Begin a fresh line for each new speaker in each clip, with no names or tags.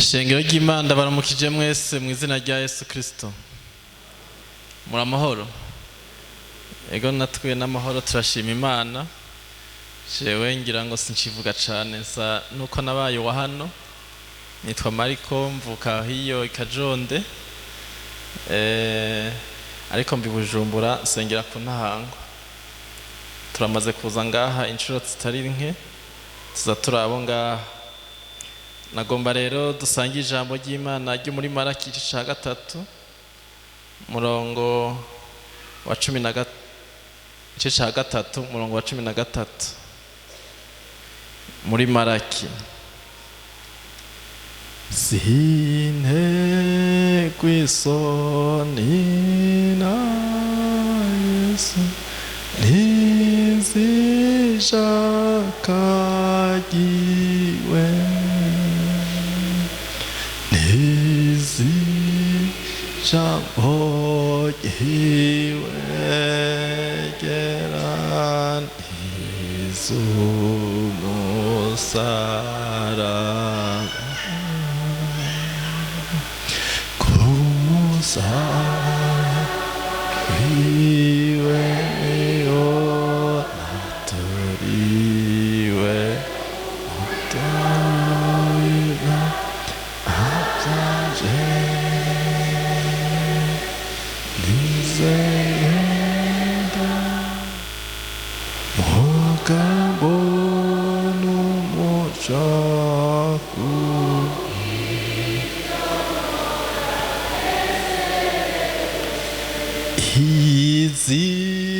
Shengero ry'Imana baramukije mwese mu izina rya Yesu Kristo. Muri amahoro. Ego natwe n'amahoro turashima Imana. Jewe ngira ngo sinkivuga cane nsa nuko nabaye wa hano. Nitwa Marc mvuka hiyo ikajonde. Ariko mbi Bujumbura sengera ku Ntahango. Turamaze kuza ngaha inshuro zitari nke. Tuza turabo ngaha. Nagomba rero dusange ijambo ry'Imana ryo muri Marc igice ca gatatu murongo wa 13 igice ca gatatu murongo wa 13 muri Marc. Sine kwisoni na Yesu nizishakagiwe Jambo iwe geran izumusara kumusara iwe o naturiwe otoina azaje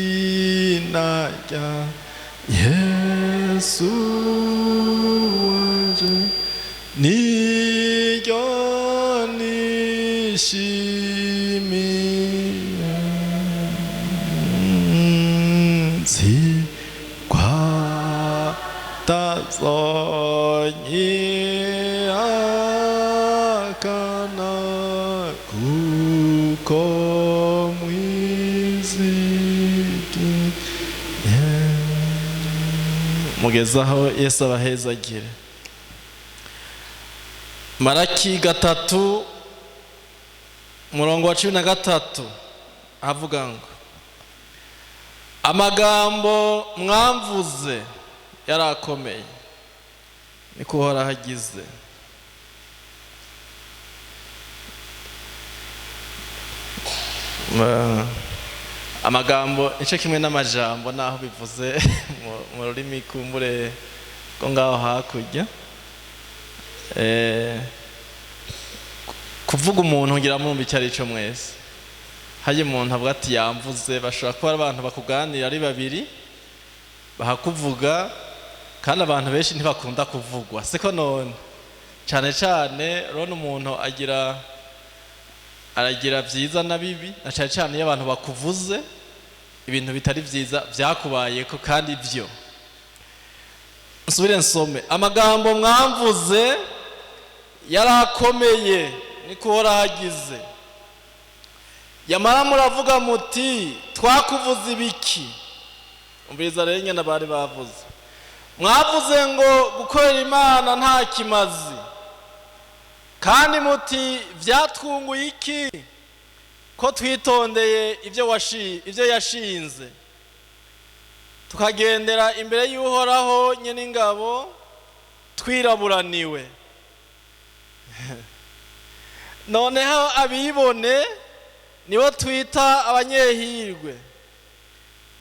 Izina rya Yesu wanje niryo nishimiye nzitazonyihakana kuko mugezaho Yesu abahezagire. Maraki gatatu murongo wa 13 avuga ngo amagambo mwamvuze yarakomeye niko uhora hagize. Amagambo ice kimwe n'amajambo naho bivuze mu rurimi kumbure ko ngaho hakurya. Kuvuga umuntu ngira mumbi cyari ico mwese. Haje umuntu avuga ati yamvuze, bashobora kuba abantu bakuganira ari babiri bahakuvuga kandi abantu benshi ntibakunda kuvugwa. Siko none cyane cyane rone umuntu aragira vyiza na bibi, na cyane cyane iyo abantu bakuvuze ibintu bitari vyiza vyakubayeko kandi byo. Nsubire nsome amagambo mwamvuze yarakomeye niko uhora hagize. Yamara muravuga muti twakuvuze ibiki. Umviriza rero nyene bari bavuze. Mwavuze ngo gukorera Imana nta kimazi. Kandi muti vyatwunguye iki ko twitondeye ivyo yashinze tukagendera imbere y'Uhoraho nyene ingabo twiraburaniwe. Noneho abibone nibo twita abanyehirwe,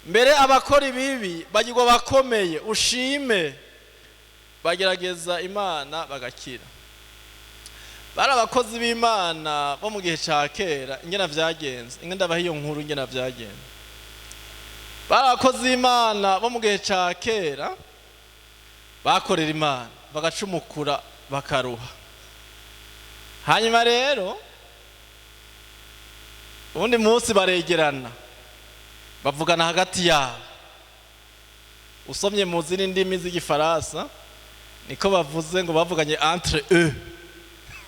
mbere abakora ibibi bagirwa bakomeye. Ushime bagerageza Imana bagakira. Bari abakozi b'Imana bo mu gihe ca kera ingena vyagenze, ingenda bahiyo nkuru ingena vyagenze. Bari abakozi b'Imana bo mu gihe ca kera bakorera Imana bagacumukura bakaruha. Hanyuma rero ubundi munsi baregerana bavugana hagati yabo. Usomye mu zindi ndimi z'igifaransa niko bavuze ngo bavuganye entre eux,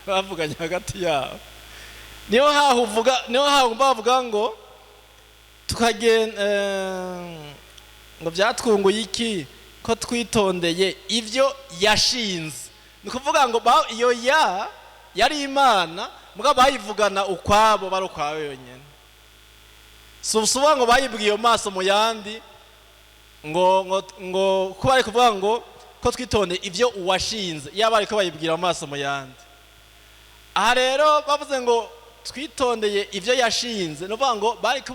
bavuganye hagati yabo. Niyo haho bavuga ngo tukagenda ngo byatwunguye iki ko twitondeye ivyo yashinze. Ni kuvuga ngo iyo yari imana mugabo bayivugana ukwabo bari ukwawe yonyene. Subusuba ngo bayibwiye iyo maso mu yandi ngo ko bari kuvuga ngo ko twitonde ivyo uwashinze yaba ariko bayibwira amaso mu yandi. Aha rero bavuze ngo twitondeye ivyo yashinze no vuga ngo bariko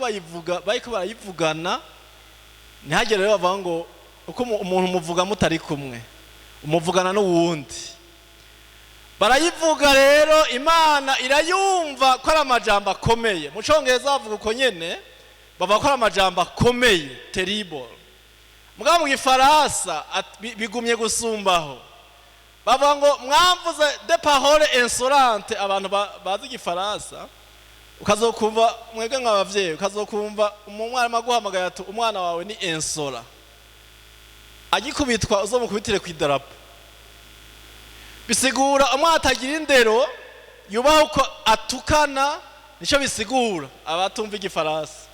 barayivugana ntihagere rero bavuga ngo uko umuntu muvuga mutari kumwe umuvugana n'uwundi. Barayivuga rero Imana irayumva ko ari amajambo akomeye. Mu Congereza bavuga uko nyene bavuga ko ari amajambo akomeye terrible. Mugabo mu Gifaransa bigumye gusumbaho bavuga ngo mwamvuze de parole insolente. Abantu bazi Igifaransa ukazokumva mwebwe nk'abavyeyi ukazokumva umwana aguhamagaye ati umwana wawe ni insola, agikubitwa uzomukubitire ku idarapo. Bisigura umwana atagira indero yubaho uko atukana, nico bisigura abatumva Igifaransa.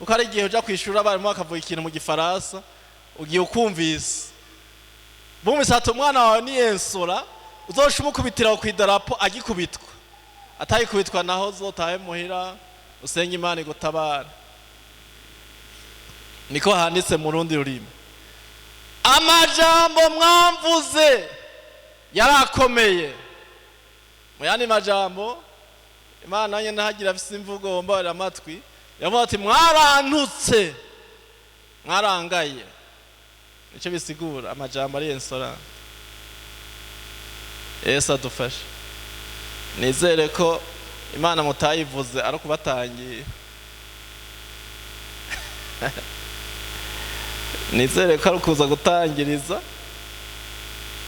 Uko ari igihe uja kwishura abarimu bakavuga ikintu mu Gifaransa ugiye ukumvise bumvise ati umwana wawe ni insola, uzosha umukubitira ku idarapo agikubitwa. Atayikubitwa naho uzotahe muhira usenga Imana igutabara. Niko handitse mu rundi rurimi. Amajambo mwamvuze yarakomeye. Mu yandi majambo Imana nyene hagira afise imvugo mbarira amatwi yavuga ati mwarantutse mwarangaye. Nico bisigura amajambo ari insolente. Yesu adufashe. Nizere ko Imana mutayivuze ari kubatangiye. Nizere ko ari kuza gutangiriza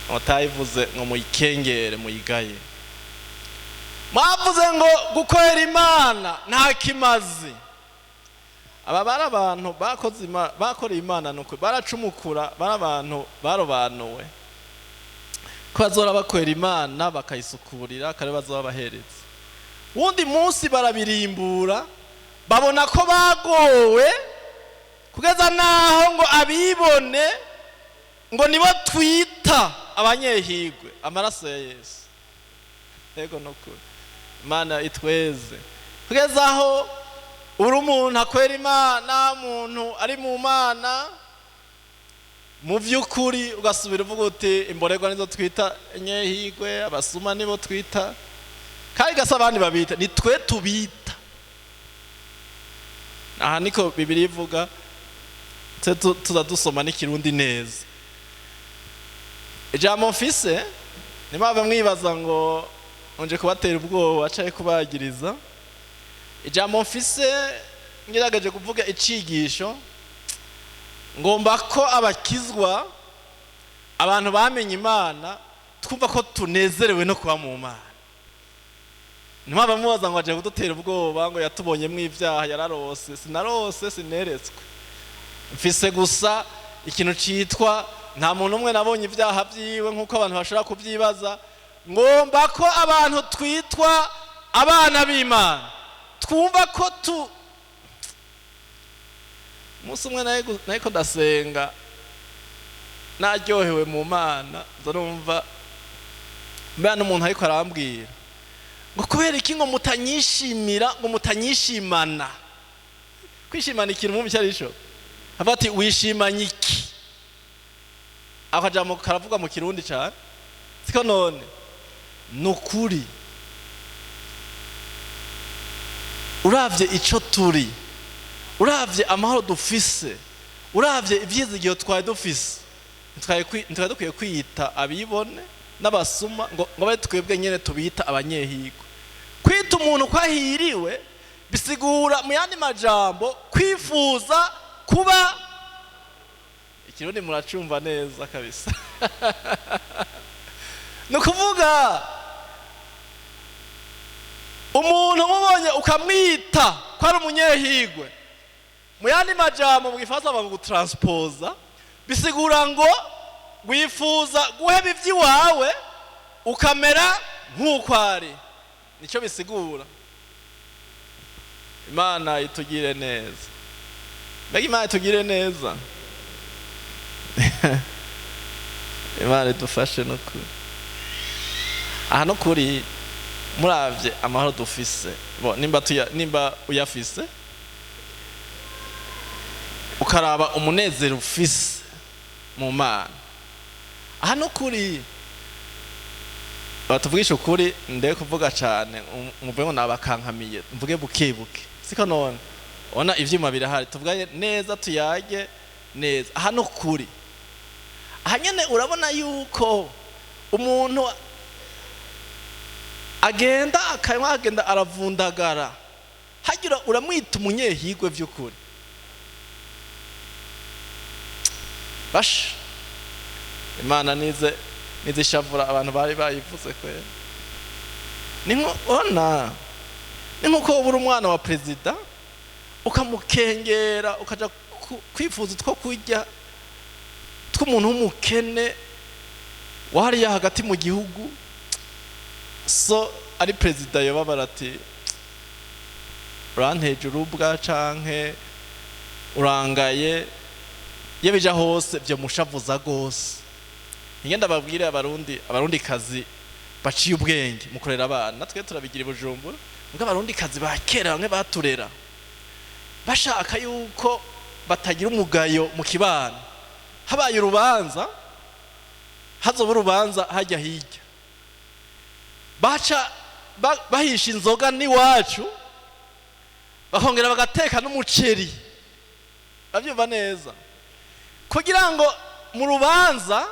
mutayivuze ngo muyikengere muyigaye. Mwavuze ngo gukorera Imana nta kimazi. Aba bari abantu bakoreye Imana nuko baracumukura, bari abantu barobanuwe ko bazora bakorera Imana bakayisukurira kare bazoba bahereza. Wundi munsi barabirimbura babona ko bagowe kugeza naho ngo abibone ngo nibo twita abanyehigwe amaraso ya Yesu. Ego nokuri Imana itweze kugeza aho uri umuntu akwera Imana, umuntu ari mu Mana mu vy'ukuri ugasubira uvuga uti imborerwa nizo twita nyehigwe, abasuma nibo twita, kandi gasa abandi babita ni twe tubita. Aha niko Bibiliya ivuga, tuza dusoma n'ikirundi neza. Ijambo mfise nimaba mwibaza ngo onje kubatera ubwoba acaye kubagiriza. Ijambo mfise ngirageje kuvuga icigisho ngomba ko abakizwa abantu bamenye Imana twumva ko tunezerewe no kuba mu Mana. Nimaba mubaza ngo aje kudutera ubwoba ngo yatubonye mu ivyaha yararose. Sinarose, sineretswe. Mfise gusa ikintu citwa nta muntu umwe nabonye ivyaha vyiwe nkuko abantu bashobora kubyibaza. Ngomba ko abantu twitwa abana b'Imana twumva ko musi umwe nayiko ndasenga naryohewe mu Mana nzarumva mbere n'umuntu ariko arambwira ngo kubera iki ngo mutanyishimira ngo mutanyishimana. Kwishimana ikintu mu cyarisho havati wishimanye iki akajambo karavuga mu kirundi cyane siko none nukuri uravye ico turi, uravye amahoro dufise, uravye ivyizigiro twari dufise, ntitwari dukwiye kwiyita abibone n'abasuma ngo bari twebwe nyene tubita abanyehigwe. Kwita umuntu kwahiriwe bisigura mu yandi majambo kwifuza kuba ikirundi muracumva neza kabisa. Nukuvuga umuntu umubonye ukamwita ko ari umunyehigwe, mu yandi majambo mu Gifaransa bavuga gutranspose, bisigura ngo wifuza guheba ivy'iwawe ukamera nk'uko ari. Nico bisigura. Imana itugire neza. Mbega Imana itugire neza. Imana idufashe no kuri. Aha no kuri muravye amahoro dufise bo nimba uyafise ukaraba umunezero ufise mu Mana aha no kuri batuvugisha ukuri ndeye kuvuga cyane muvuge ngo nabakankamiye mvuge bukebuke siko none ona ivyuma birahari tuvugaye neza tuyage neza aha no kuri aha nyene urabona yuko umuntu agenda aravundagara hagira uramwita umunyehigwe vy'ukuri bash Imana nize shavura abantu bari bayivuze kwera ninko ubura umwana wa president ukamukengera ukaja kwifuza two kurya tw'umuntu w'umukene wahariya hagati mu gihugu so ari president yoba barati uranteje urubwa canke urangaye yebija hose byo mushavuza gose ingenda babwire abarundi kazi baciye ubwenge mukorera abana natwe turabigira Bujumbura ngo abarundi kazi bakera bamwe baturera bashaka yuko batagira umugayo mu kibano habaye urubanza hazoba urubanza hajya hirya baca bahisha inzoga n'iwacu bakongera bagateka n'umuceri bavyumva neza kugira ngo mu rubanza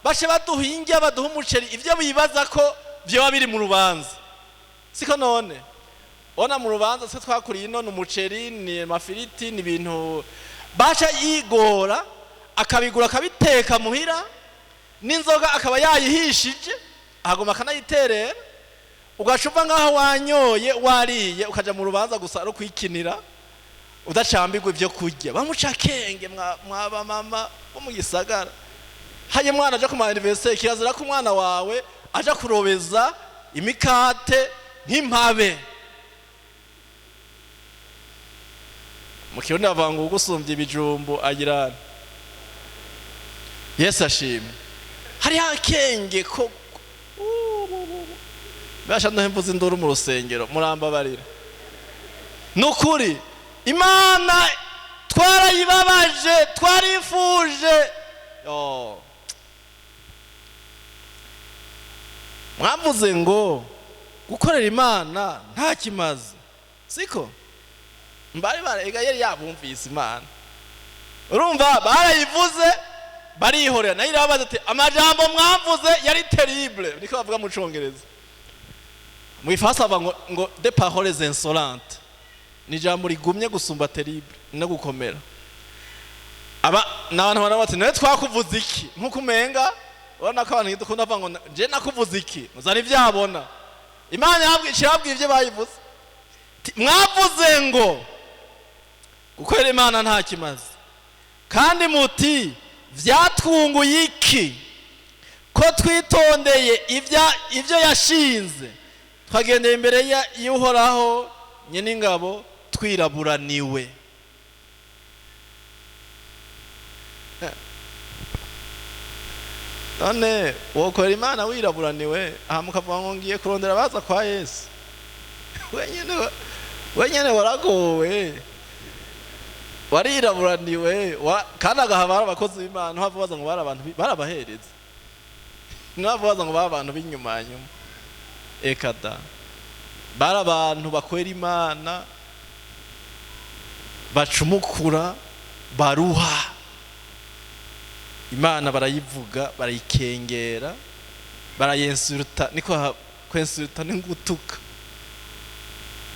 bashe baduhinge baduha umuceri ivyo bibaza ko byo biri mu rubanza siko none ona mu rubanza se twakuriye none umuceri ni mafiriti ni bintu baca yigora akabigura akabiteka muhira n'inzoga akaba yayihishije agoma kanayiterera ugacuva ngaho wanyoye wariye ukaja mu rubanza gusa ari kwikinira udacambirwa ivyo kurya bamuca kenge mwaba mama bo mu gisagara haye mwana aja ku anniversaire kirazira ko umwana wawe aja kurobeza imikate nk'impabe mu kirundi bavanga ugusumbya ibijumbu agirana Yesu ashimwe hari hakenge ko basha ndohembuza induru mu rusengero murambabarira nukuri Imana twarayibabaje twarifuje mwavuze ngo gukorera Imana nta kimaze siko mbari barega yari yabumvise Imana urumva barayivuze barihorera nayo irabaza ati amajambo mwamvuze yari terrible niko bavuga mu Congereza mu Ifaransa bavuga ngo des paroles insolentes ni jambo rigumye gusumba terrible no gukomera aba nabantu barabati nawe twakuvuze iki nkuko umenga urabona ko abantu dukunda bavuga ngo je nakuvuze iki muzari vyabona Imana yabwishirabwiye ivyo bayivuze mwavuze ngo gukorera Imana nta kimaze kandi muti vyatwunguye iki ko twitondeye ivyo yashinze twagendeye imbere y'uhoraho nyene ingabo twiraburaniwe none wokorera Imana wiraburaniwe aha mukavuga ngo ngiye kurondera baza kwa Yesu wenyene waragowe wariraburaniwe kandi agahabara abakozi b'Imana ntavubaza ngo bari abantu barabahereza ntavubaza ngo bari abantu b'inyuma nyuma ekada bari abantu bakwera Imana bacumukura baruha Imana barayivuga barayikengera barayensuruta niko kwensuruta n'ingutuka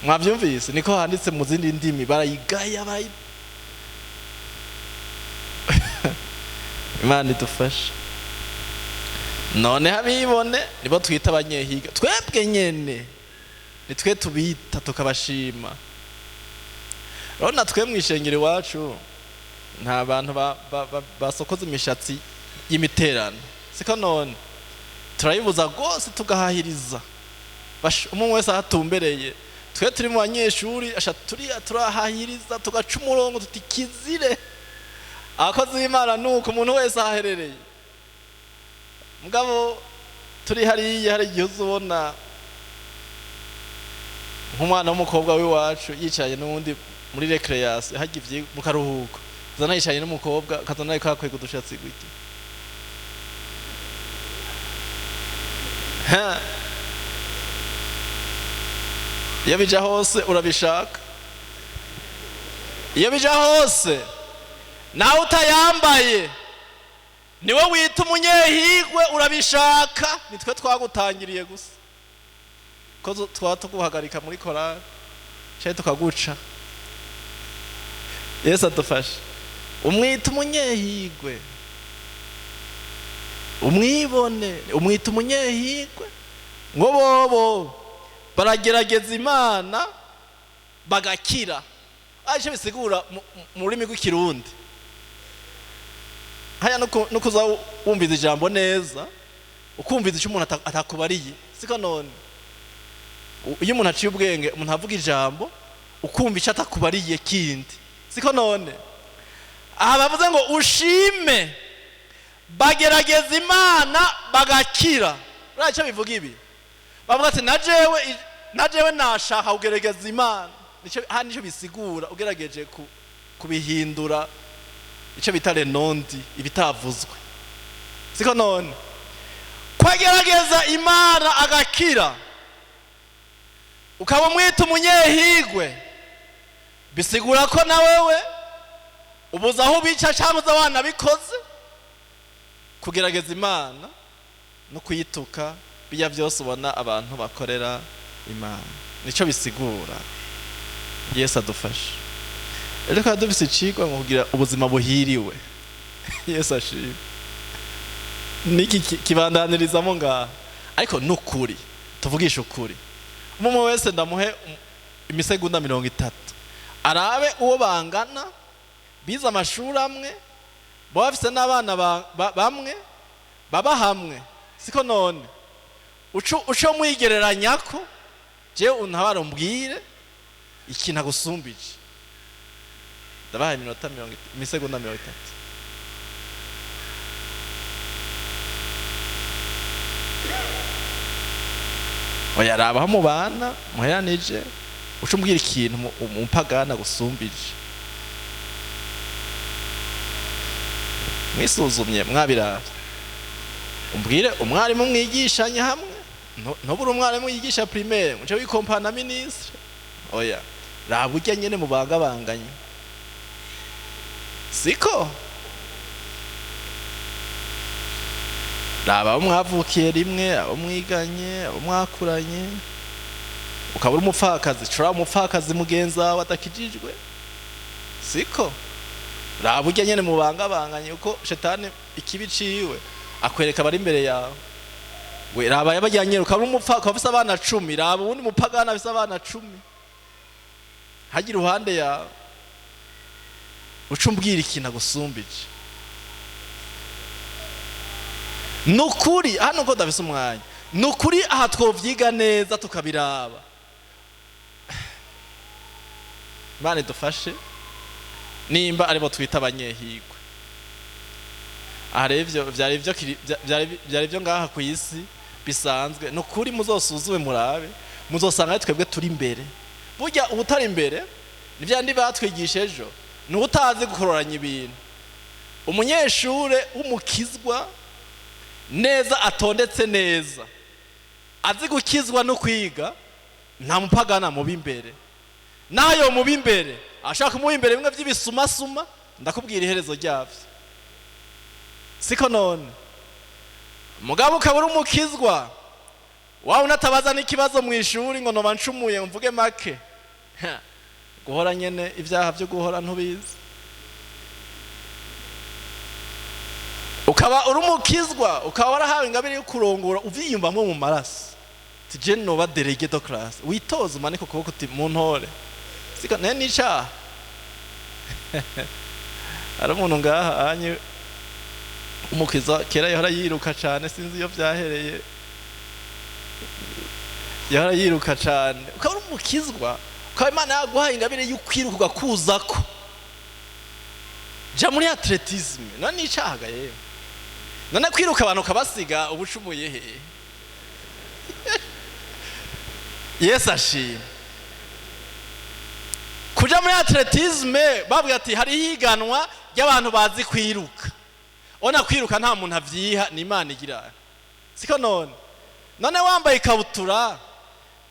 mwavyumvise niko handitse mu zindi ndimi barayigaya Imana idufasha none habibone nibo twita abanyehiga twebwe nyene nitwe tubita tukabashima rona twe mwishengero iwacu nta bantu basokoza imishatsi y'imiterano siko none turayibuza gose tugahahiriza umwe wese ahatumbereye twe turi mu banyeshuri asha turahahiriza tugaca umurongo tuti kizire abakozi b'Imana nuko umuntu wese aherereye mugabo turi hariya hari igihe uzubona nk'umwana w'umukobwa w'iwacu yicaye n'undi muri recreation hagivye mu karuhuko zana yicaye n'umukobwa kazana ariko akwega udushatsi gwiki iyo bija hose urabishaka iyo bija hose nawe utayambaye niwe wita umunyehigwe urabishaka nitwe twagutangiriye gusa ko twatuguhagarika muri korali cyaje tukaguca Yesu adufashe umwita umunyehigwe umwibone umwita umunyehigwe ngo bobo baragerageza Imana bagakira aje bisigura mu rurimi rw'ikirundi haya no kuza wumviza ijambo neza ukumviza icyo umuntu atakubariye siko none iyo umuntu aciye ubwenge umuntu avuga ijambo ukumva icyo atakubariye kindi siko none aha bavuze ngo ushime bagerageza Imana bagakira icyo bivuga ibi bavuga ati najewe nashaka kugerageza Imana nicyo bisigura ugerageje kubihindura icyo bita renondi ibitavuzwe siko none kwagerageza Imana agakira ukaba mwita umunyehigwe bisigura ko na wewe ubuza aho bica cyangwa abana bikoze kugerageza Imana no kuyituka bijya byose ubona abantu bakorera Imana nicyo bisigura Yesu adufashe reka dufise icigwa ngo kugira ubuzima buhiriwe Yesu ashimwe niki kibandanirizamo ngaha ariko nukuri tuvugisha ukuri umwe wese ndamuhe imisegonda 30 arabe uwo bangana biza amashuri amwe bafise n'abana bamwe baba hamwe siko none uco mwigereranya ko je untabara mbwire ikintu agusumbije ndabaye imisegonda 30 oya rabaho mu bana muheranije uco mbwira ikintu umupagana gusumbije mwisuzumye mwabirara umbwire umwarimu mwigishanye hamwe ntobura umwarimu yigisha primaire muce wikompana ministre oya raba ujya nyene mu bangabanganye siko raba abo mwavukiye rimwe abo mwiganye abo mwakuranye ukabura umupfakazi cura umupfakazi mugenzi wawe atakijijwe siko raba ujya nyene mu bangabanganye uko shetani ikibi ciwe akwereka bari imbere yawe we raba yabajyanye ukabura umupfakazi afise abana 10 raba ubundi mupagana afise abana 10 hagira uruhande yawe ucumbwira ikintu agusumbije nukuri hano ko dafise umwanya nukuri aha twovyiga neza tukabiraba Imana dufashe nimba aribo twita abanyehigwe arevyo byari byo ngaha ku isi bisanzwe nukuri muzosuzume murabe muzosanga twebwe turi imbere burya ubutari imbere nivyandi batwigisha ejo n'utazi gukororanya ibintu umunyeshure w'umukizwa neza atondetse neza azi gukizwa no kwiga nta mupagana mubi imbere nayo mubi imbere ashaka mubi imbere bimwe by'ibisumasuma ndakubwira iherezo ryavyo siko none mugabo ukabura umukizwa wawe unatabaza n'ikibazo mu ishuri ngo noba ncumuye mvuge make guhora nyene ivyaha byo guhora ntubizi ukaba uri umukizwa ukaba warahawe ingabire yo kurongora uvyiyumvamwe mu maraso tije noba délégué de classe witoza umanike ukuboko uti mu ntore siko ne nica ari umuntu ngaha anye umukiza kera yahora yiruka cane sinzi iyo vyahereye yahora yiruka cane ukaba uri umukizwa ukaba Imana yaguhaye ingabire y'ukwiruka ugakuzako ja muri atletisme none icahaga yewe none kwiruka abantu kabasiga ubucumuye he Yesu ashimwe kuja muri atletisme babwira ati hari higanwa y'abantu bazi kwiruka. Ona kwiruka nta muntu avyiha, ni Imana igira. Siko none wambaye ikabutura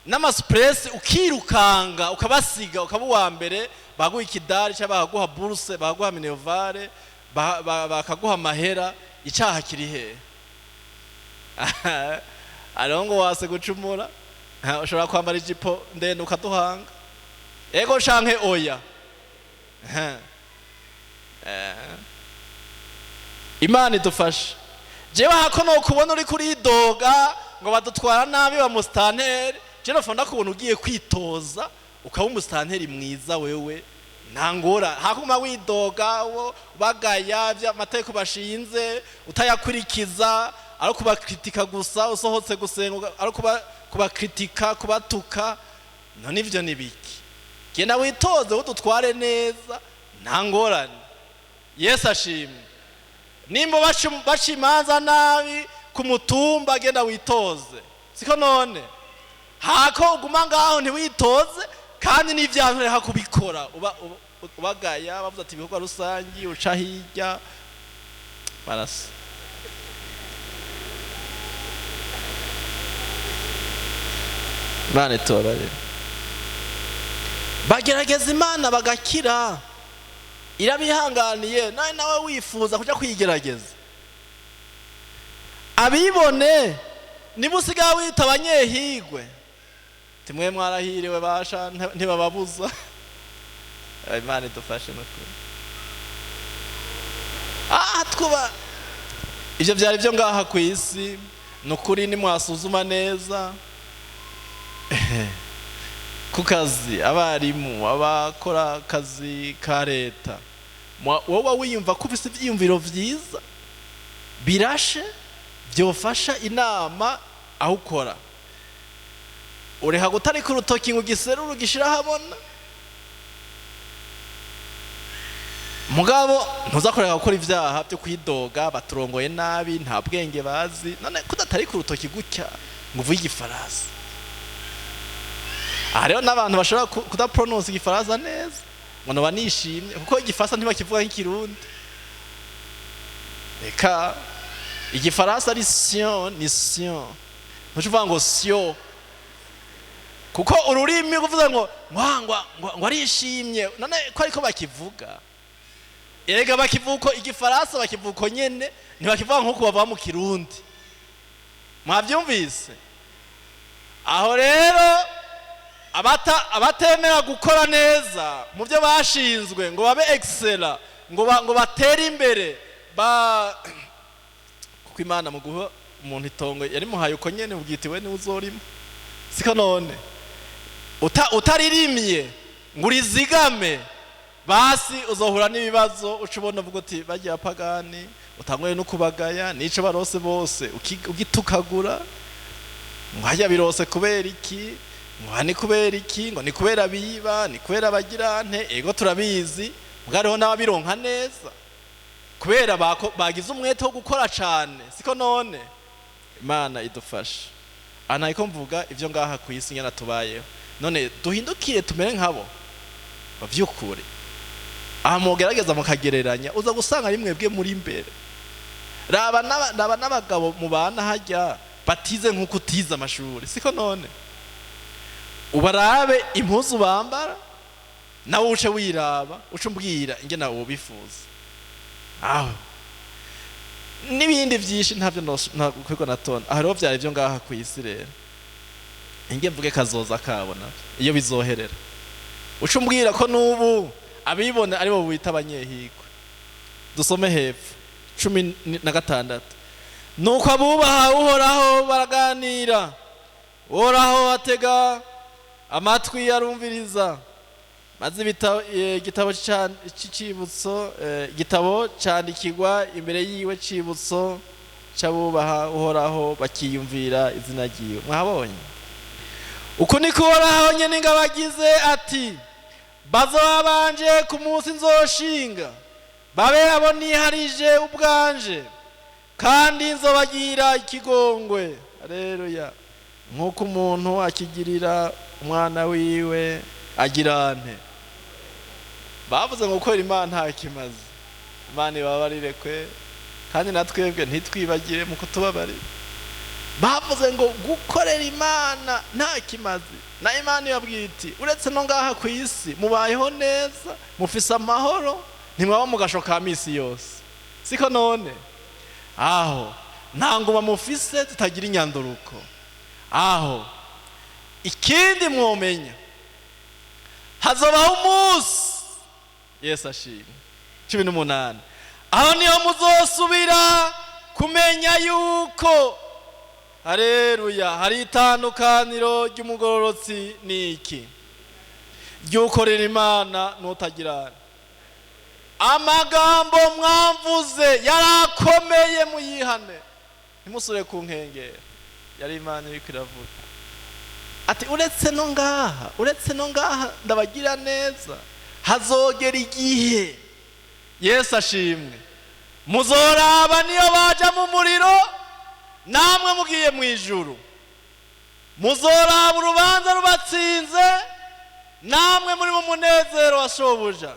n'amaspress ukirukanga ukabasiga ukaba uwa mbere, baguha ikidari cyangwa bakaguha bourse, bakaguha minervare, bakaguha mahera, icaha kiri he? Arongo wase gucumura, ushobora kwambara ijipo ndende ukaduhanga. Ego canke oya. Imana idufashe. Jewe hako no kubona uri kuri doga ngo badutwara nabi ba mustanteri, je nofanda kubona ugiye kwitoza ukaba umustanteri mwiza wewe, ntangora hakuma widoga wo bagaya bya mateko bashinze utayakurikiza, ari kubakritika gusa, usohotse gusenga ari kubakritika kubatuka. None ivyo nibiki? Genda witoze udutware neza, ntangorane. Yesu ashimwe. Nimba bashimanza nabi ku mutumba, genda witoze. Siko none hako uguma ngaho ntiwitoze kandi n'ivyantu hakubikora ubagaya bavuze ati ibikorwa rusangi uca hirya barasa. Bane tobare bagerageza Imana bagakira, irabihanganiye. Nawe wifuza kuja kwigerageza, abibone nibusiga wita abanyehigwe, timwe mwarahiriwe basha ntibababuza. Imana idufashe n'ukuri. Twuba ivyo byari byo ngaha ku isi, n'ukuri nimwasuzuma neza. Ku kazi, abarimu, abakora kazi ka leta, wowe wiyumva ko ufise ivyiyumviro vyiza birashe byofasha inama aho ukora, ureha gutari ku rutoki ngo giseruru ugishira habona. Mugabo ntuzakorera gukora ivyaha byo kwidoga, baturongoye nabi, nta bwenge bazi. None kudatari ku rutoki gutya ngo uvuye igifaransa. Rero n'abantu bashobora kudapronounce igifaransa neza ngo banishimye, kuko igifaransa ntibakivuga nk'ikirundi. Eka igifaransa ari sion, ni sion, ntuvuga ngo sio, kuko ururimi kuvuga ngo arishimye. None ko ariko bakivuga, erega bakivuko igifaransa bakivuko nyene, ntibakivuga nko kubavuga mu kirundi. Mwavyumvise? Aho rero abatemera gukora neza mu byo bashinzwe ngo babe excellent, ngo batere imbere, kuko Imana mu guha umuntu itongo yari muhaye uko nyene ubwitiwe ni uzorima. Siko none utaririmye ngo urizigame, basi uzohura n'ibibazo. Ucubona uvuga uti bagiye apagani, utangoye no kubagaya, nico barose bose ugitukagura ngo hajya birose kubera iki, ngo ni kubera iki, ngo ni kubera biba, ni kubera bagirante. Ego turabizi, mugariho n'ababironka neza kubera bagize umwete wo gukora cyane. Siko none Imana idufashe. Anayiko mvuga ivyo ngaha ku isi nyana tubayeho, none duhindukire tumere nkabo bavyukure. Mugerageza mukagereranya, uza gusanga ari mwebwe muri imbere. Raba n'abagabo mu bana hajya batize nk'uko utize amashuri. Siko none ubarabe impuzu bambara, nawe uce wiraba, uce umbwira inge nawe ubifuza. N'ibindi byinshi ntabyo nakwego natona. Rero byari byo ngaha ku isi. Rero inge mvuge kazoza kabona iyo bizoherera, uce umbwira ko n'ubu abibona ari bo bita abanyehigwe. Dusome hepfo 16. Nuko abubaha Uhoraho baraganira, Uhoraho atega amatwi arumviriza, maze igitabo cy'icibutso, igitabo cyandikirwa imbere yiwe cibutso c'abubaha Uhoraho bakiyumvira izina ryiwe. Mwabonye uko niko Uhoraho nyene ngabagize ati, bazoba banje ku munsi nzoshinga, babe abo niharije ubwanje, kandi nzobagira ikigongwe. Haleluya. Nk'uko umuntu akigirira umwana wiwe agirante. bavuze ngo gukorera Imana nta kimaze. Imana ibabarire kwe kandi natwebwe ntitwibagire mu kutubabarira. Bavuze ngo gukorera Imana nta kimaze. Na Imana yabwiye iti uretse no ngaha ku isi mubayeho neza, mufise amahoro, ntimwaba mu gasho ka misi yose. Siko none aho nta nguma mufise tutagira inyanduruko. Aho ikindi mwomenya hazobaho umunsi Yesu ashimwe 18 aho niho muzosubira kumenya yuko haleluya hari itandukaniro ry'umugororotsi niki ry'ukorera Imana n'utagirana. Amagambo mwamvuze yarakomeye muyihane ntimusure ku nkengera. Yari Imana iriko iravuga ati uretse no ngaha ndabagira neza, hazogera igihe Yesu ashimwe muzoraba niyo baja mu muriro namwe mugiye mu ijuru, muzoraba urubanza rubatsinze namwe muri mu munezero wa shobuja.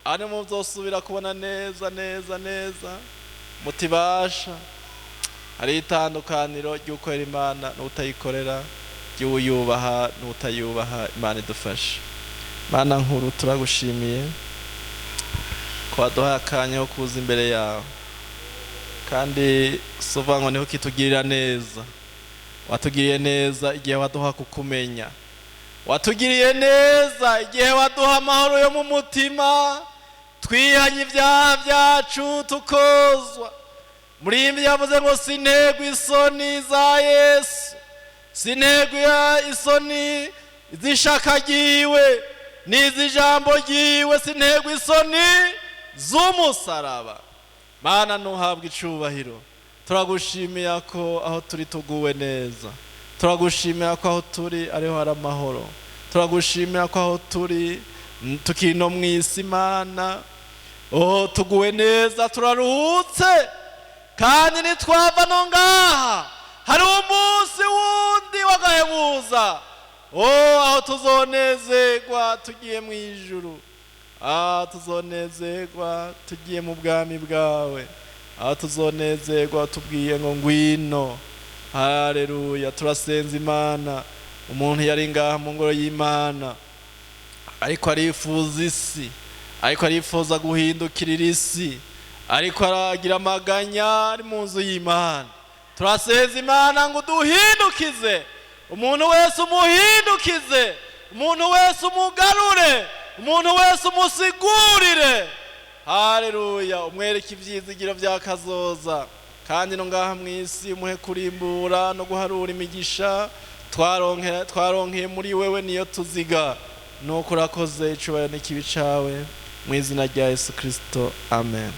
Ane muzosubira kubona neza mutibasha hari itandukaniro ry'ukorera Imana n'utayikorera, ry'uyubaha n'utayubaha. Imana idufashe. Mana nkuru turagushimiye ko waduhaye akanya ko kuza imbere yawe, kandi sova ngo niho kitugirira neza. Watugiriye neza igihe waduha kukumenya, watugiriye neza igihe waduha amahoro yo mu mutima, twihanye ibyaha byacu tukozwa. Murimbi yavuze ngo sintegwa isoni za Yesu, sintegwa isoni z'ishaka ryiwe n'iz'ijambo ryiwe, sintegwa isoni z'umusaraba. Mana ntuhabwe icubahiro. Turagushimira ko aho turi tuguwe neza, turagushimira ko aho turi ariho hari amahoro, turagushimira ko aho turi tukiri no mu isi Imana tuguwe neza, turaruhutse kandi nitwava no ngaha hari umunsi wundi wagahebuza aho tuzonezerwa tugiye mu ijuru, tuzonezerwa tugiye mu bwami bwawe, tuzonezerwa tubwiye ngo ngwino. Haleluya. Turasenza Imana. Umuntu yari ngaha mu ngoro y'Imana ariko arifuza isi, ariko arifuza guhindukirira isi, ariko aragira amaganya ari mu nzu y'Imana. Turasenza Imana ngo duhindukize, umuntu wese umuhindukize, umuntu wese umugarure, umuntu wese umusigurire. Haleluya. Umwereke ivyizigiro vyakazoza, kandi no ngaha mu isi umuhe kurimbura no guharura imigisha twaronkeye muri wewe niyo tuziga. Nuko urakoze icubahiro n'ikibi cawe mu izina rya Yesu Kristo. Amen.